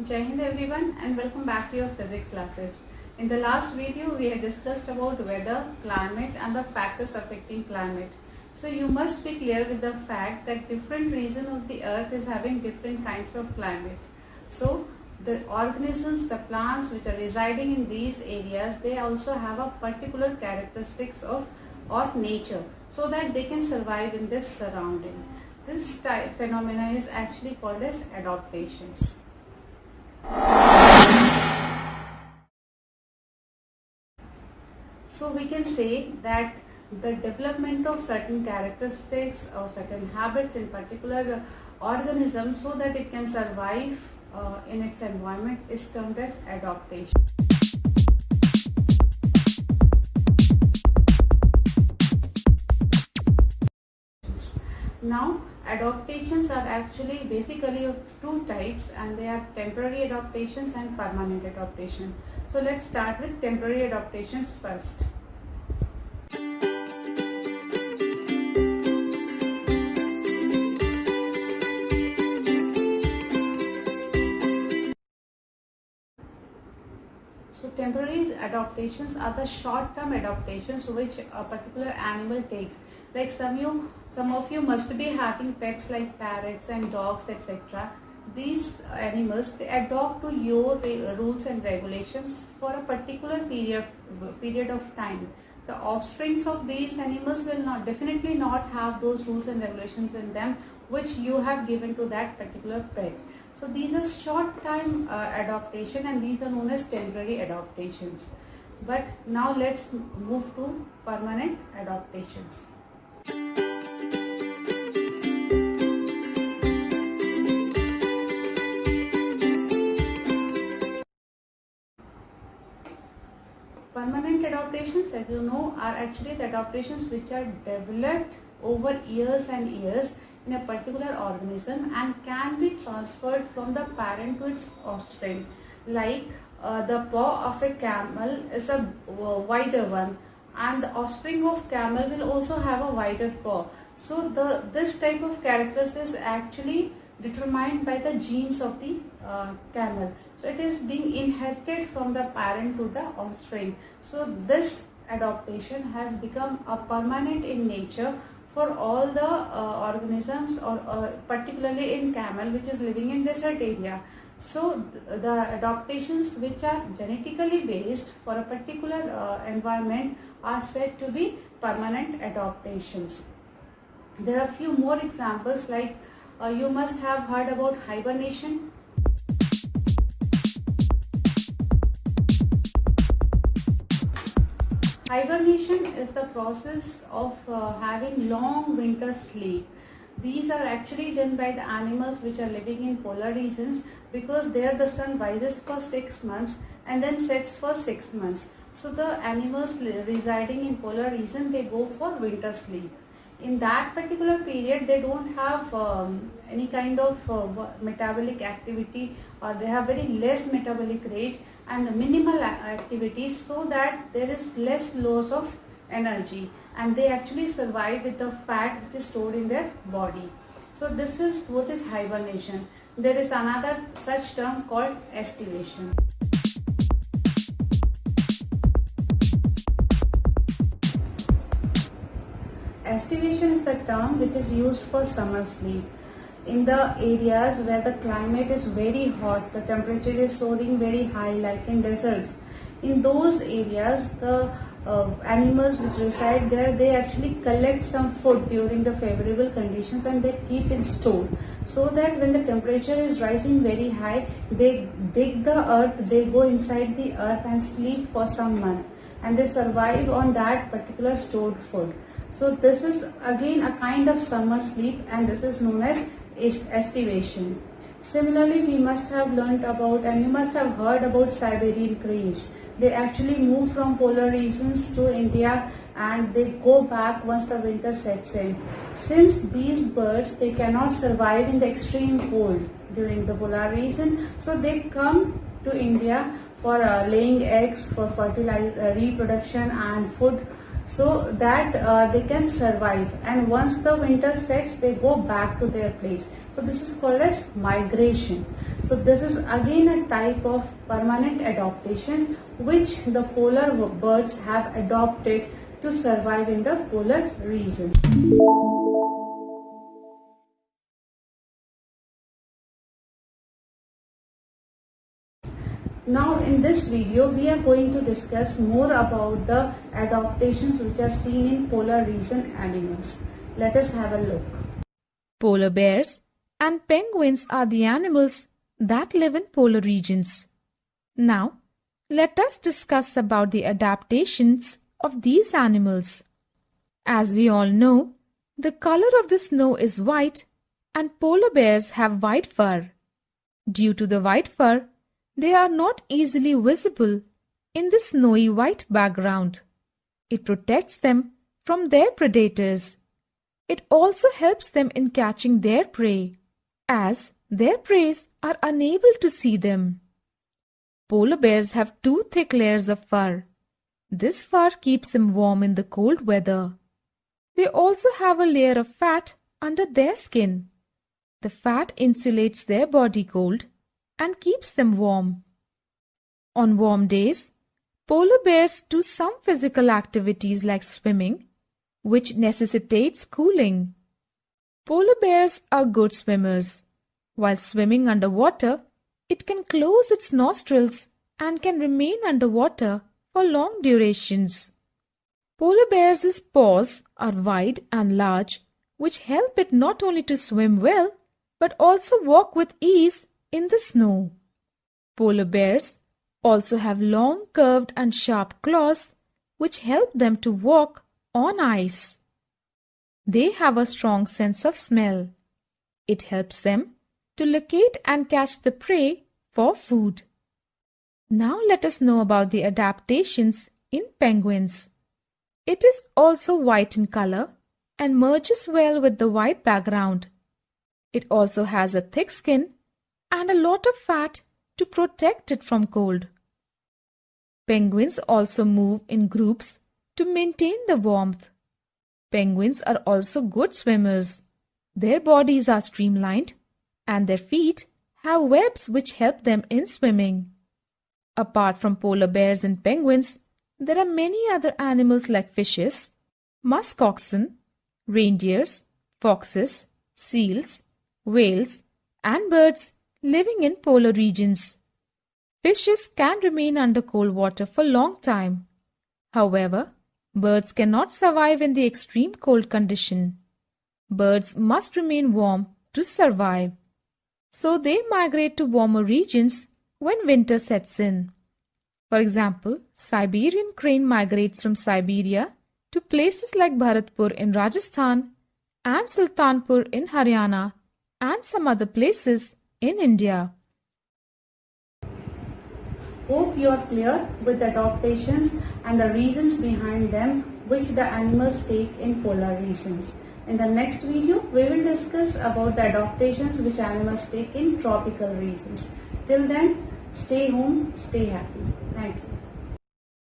Jai Hind everyone and welcome back to your physics classes. In the last video we had discussed about weather, climate and the factors affecting climate. So you must be clear with the fact that different region of the earth is having different kinds of climate. So the organisms, the plants which are residing in these areas, they also have a particular characteristics of nature so that they can survive in this surrounding. This phenomena is actually called as adaptations. So we can say that the development of certain characteristics or certain habits in particular organism so that it can survive in its environment is termed as adaptation. Now adaptations are actually basically of two types, and they are temporary adaptations and permanent adaptation. So let's start with temporary adaptations first. So temporary adaptations are the short-term adaptations which a particular animal takes. Like some of you must be having pets like parrots and dogs, etc. These animals, they adopt to your rules and regulations for a particular period of time. The offsprings of these animals will definitely not have those rules and regulations in them which you have given to that particular pet. So these are short time adaptation, and these are known as temporary adaptations. But now let's move to permanent adaptations. Permanent adaptations, as you know, are actually the adaptations which are developed over years and years in a particular organism and can be transferred from the parent to its offspring. Like the paw of a camel is a wider one, and the offspring of camel will also have a wider paw. So this type of characters is actually determined by the genes of the camel. So it is being inherited from the parent to the offspring. So this adaptation has become a permanent in nature for all the organisms, or particularly in camel which is living in desert area. So the adaptations which are genetically based for a particular environment are said to be permanent adaptations. There are a few more examples, like you must have heard about hibernation. Hibernation is the process of having long winter sleep. These are actually done by the animals which are living in polar regions, because there the sun rises for 6 months and then sets for 6 months. So the animals residing in polar region, they go for winter sleep. In that particular period, they don't have any kind of metabolic activity, or they have very less metabolic rate and minimal activities, so that there is less loss of energy, and they actually survive with the fat which is stored in their body. So this is what is hibernation. There is another such term called estivation. Estivation is the term which is used for summer sleep. In the areas where the climate is very hot, the temperature is soaring very high, like in deserts. In those areas, the animals which reside there, they actually collect some food during the favorable conditions and they keep it stored, so that when the temperature is rising very high, they dig the earth, they go inside the earth and sleep for some month, and they survive on that particular stored food. So this is again a kind of summer sleep, and this is known as estivation. Similarly, we must have learnt about, and you must have heard about, Siberian cranes. They actually move from polar regions to India and they go back once the winter sets in. Since these birds, they cannot survive in the extreme cold during the polar region, so they come to India for laying eggs, for reproduction and food, so that they can survive, and once the winter sets, they go back to their place. So this is called as migration. So this is again a type of permanent adaptations which the polar birds have adopted to survive in the polar region. Now in this video we are going to discuss more about the adaptations which are seen in polar region animals. Let us have a look. Polar bears and penguins are the animals that live in polar regions. Now let us discuss about the adaptations of these animals. As we all know, the color of the snow is white and polar bears have white fur. Due to the white fur, they are not easily visible in the snowy white background. It protects them from their predators. It also helps them in catching their prey, as their prey are unable to see them. Polar bears have 2 thick layers of fur. This fur keeps them warm in the cold weather. They also have a layer of fat under their skin. The fat insulates their body cold and keeps them warm. On warm days, polar bears do some physical activities like swimming, which necessitates cooling. Polar bears are good swimmers. While swimming underwater, it can close its nostrils and can remain underwater for long durations. Polar bears' paws are wide and large, which help it not only to swim well, but also walk with ease in the snow. Polar bears also have long, curved and sharp claws, which help them to walk on ice. They have a strong sense of smell. It helps them to locate and catch the prey for food. Now let us know about the adaptations in penguins. It is also white in color and merges well with the white background. It also has a thick skin and a lot of fat to protect it from cold. Penguins also move in groups to maintain the warmth. Penguins are also good swimmers. Their bodies are streamlined and their feet have webs which help them in swimming. Apart from polar bears and penguins, there are many other animals like fishes, musk oxen, reindeers, foxes, seals, whales, and birds living in polar regions. Fishes can remain under cold water for a long time. However, birds cannot survive in the extreme cold condition. Birds must remain warm to survive. So they migrate to warmer regions when winter sets in. For example, Siberian crane migrates from Siberia to places like Bharatpur in Rajasthan and Sultanpur in Haryana and some other places in India. Hope you are clear with the adaptations and the reasons behind them which the animals take in polar regions. In the next video, we will discuss about the adaptations which animals take in tropical regions. Till then, stay home, stay happy. Thank you.